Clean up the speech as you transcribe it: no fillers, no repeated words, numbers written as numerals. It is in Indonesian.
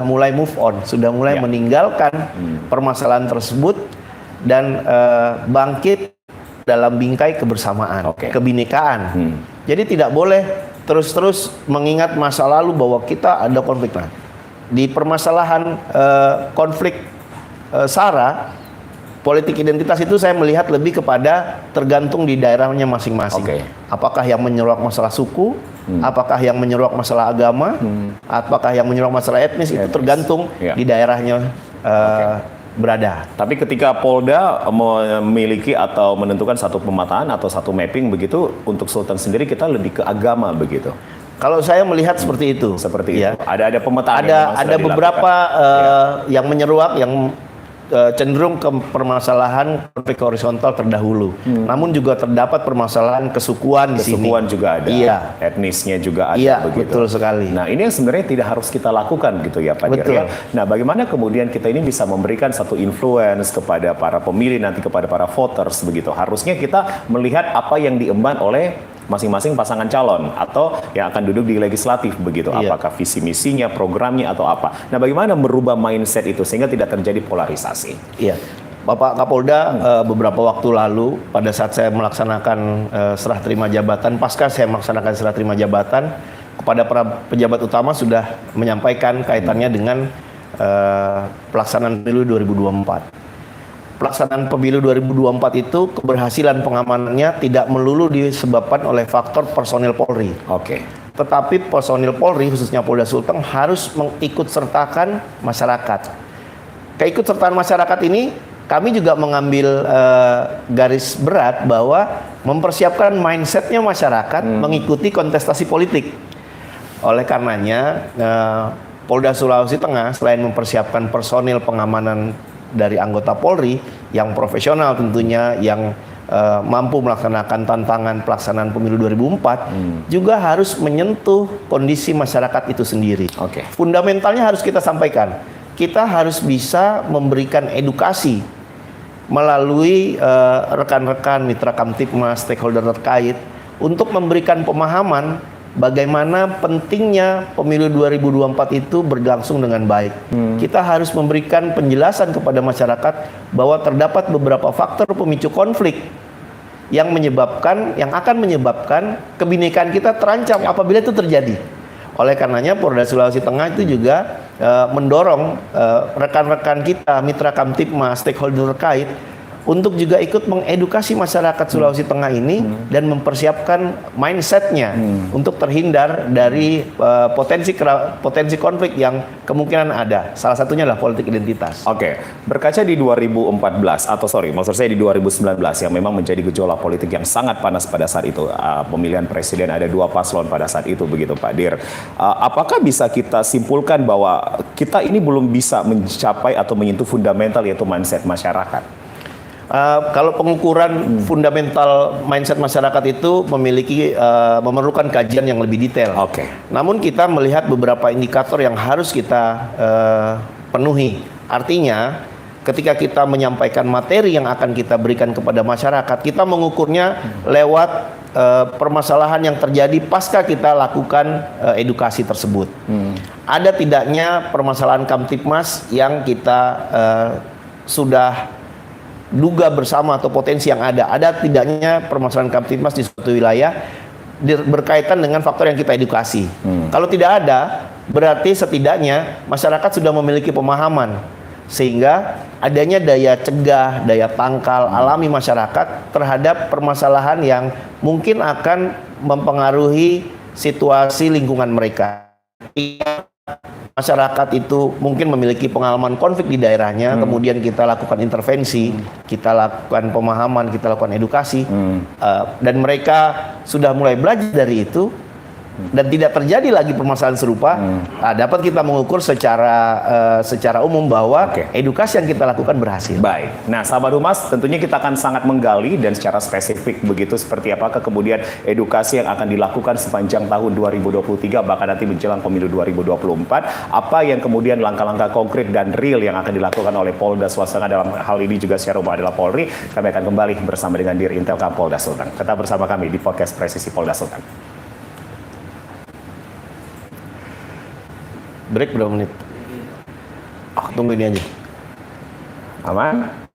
mulai move on, sudah mulai meninggalkan permasalahan tersebut dan bangkit dalam bingkai kebersamaan, kebinekaan. Jadi tidak boleh terus-terus mengingat masa lalu bahwa kita ada konflik. Nah, di permasalahan konflik SARA, politik identitas itu saya melihat lebih kepada tergantung di daerahnya masing-masing. Apakah yang menyeruak masalah suku, apakah yang menyeruak masalah agama, apakah yang menyeruak masalah etnis, itu tergantung di daerahnya berada. Tapi ketika Polda memiliki atau menentukan satu pemetaan atau satu mapping begitu, untuk Sultan sendiri kita lebih ke agama begitu. Kalau saya melihat seperti itu. Seperti itu. Ada pemetaan. Ada beberapa yang menyeruak, yang cenderung ke permasalahan konflik horizontal terdahulu. Namun juga terdapat permasalahan kesukuan di sini. Kesukuan juga ada. Etnisnya juga ada. Iya, begitu. Betul sekali. Nah, ini yang sebenarnya tidak harus kita lakukan gitu ya Pak Dir. Ya? Nah, bagaimana kemudian kita ini bisa memberikan satu influence kepada para pemilih, nanti kepada para voters begitu. Harusnya kita melihat apa yang diemban oleh masing-masing pasangan calon atau yang akan duduk di legislatif begitu. Apakah visi misinya, programnya atau apa. Nah, bagaimana merubah mindset itu sehingga tidak terjadi polarisasi? Iya. Bapak Kapolda beberapa waktu lalu pada saat saya melaksanakan serah terima jabatan, pasca saya melaksanakan serah terima jabatan, kepada para pejabat utama sudah menyampaikan kaitannya dengan pelaksanaan pemilu 2024. Pelaksanaan pemilu 2024 itu keberhasilan pengamanannya tidak melulu disebabkan oleh faktor personil Polri. Tetapi personil Polri, khususnya Polda Sulteng, harus mengikutsertakan masyarakat. Keikutsertaan masyarakat ini kami juga mengambil garis berat bahwa mempersiapkan mindsetnya masyarakat mengikuti kontestasi politik. Oleh karenanya, Polda Sulawesi Tengah selain mempersiapkan personil pengamanan dari anggota Polri yang profesional tentunya, yang mampu melaksanakan tantangan pelaksanaan pemilu 2004, juga harus menyentuh kondisi masyarakat itu sendiri. Fundamentalnya harus kita sampaikan. Kita harus bisa memberikan edukasi melalui rekan-rekan mitra Kamtipmas, stakeholder terkait, untuk memberikan pemahaman bagaimana pentingnya pemilu 2024 itu berlangsung dengan baik. Kita harus memberikan penjelasan kepada masyarakat bahwa terdapat beberapa faktor pemicu konflik yang akan menyebabkan kebinekaan kita terancam apabila itu terjadi. Oleh karenanya Polda Sulawesi Tengah itu juga mendorong rekan-rekan kita, mitra Kamtipmas, stakeholder terkait, untuk juga ikut mengedukasi masyarakat Sulawesi Tengah ini dan mempersiapkan mindsetnya untuk terhindar dari potensi konflik yang kemungkinan ada. Salah satunya adalah politik identitas. Berkaca di 2014 maksud saya di 2019 yang memang menjadi gejolak politik yang sangat panas pada saat itu, pemilihan presiden ada 2 paslon pada saat itu begitu Pak Dir. Apakah bisa kita simpulkan bahwa kita ini belum bisa mencapai atau menyentuh fundamental yaitu mindset masyarakat? Kalau pengukuran fundamental mindset masyarakat itu memerlukan kajian yang lebih detail. Namun kita melihat beberapa indikator yang harus kita penuhi. Artinya, ketika kita menyampaikan materi yang akan kita berikan kepada masyarakat, kita mengukurnya lewat permasalahan yang terjadi pasca kita lakukan edukasi tersebut. Ada tidaknya permasalahan Kamtipmas yang kita sudah duga bersama atau potensi yang ada tidaknya permasalahan Kamtipmas di suatu wilayah berkaitan dengan faktor yang kita edukasi. Kalau tidak ada, berarti setidaknya masyarakat sudah memiliki pemahaman sehingga adanya daya cegah, daya tangkal alami masyarakat terhadap permasalahan yang mungkin akan mempengaruhi situasi lingkungan mereka. Masyarakat itu mungkin memiliki pengalaman konflik di daerahnya, kemudian kita lakukan intervensi, kita lakukan pemahaman, kita lakukan edukasi, dan mereka sudah mulai belajar dari itu, dan tidak terjadi lagi permasalahan serupa. Dapat kita mengukur secara umum bahwa edukasi yang kita lakukan berhasil. Baik. Nah, sahabat Humas, tentunya kita akan sangat menggali dan secara spesifik begitu seperti apakah kemudian edukasi yang akan dilakukan sepanjang tahun 2023 bahkan nanti menjelang pemilu 2024. Apa yang kemudian langkah-langkah konkret dan real yang akan dilakukan oleh Polda Sulawesi Tengah dalam hal ini juga secara umum adalah Polri. Kami akan kembali bersama dengan Dir Intelkam Polda Sulteng. Tetap bersama kami di podcast Presisi Polda Sulteng. Break berapa menit? Tunggu ini aja. Aman?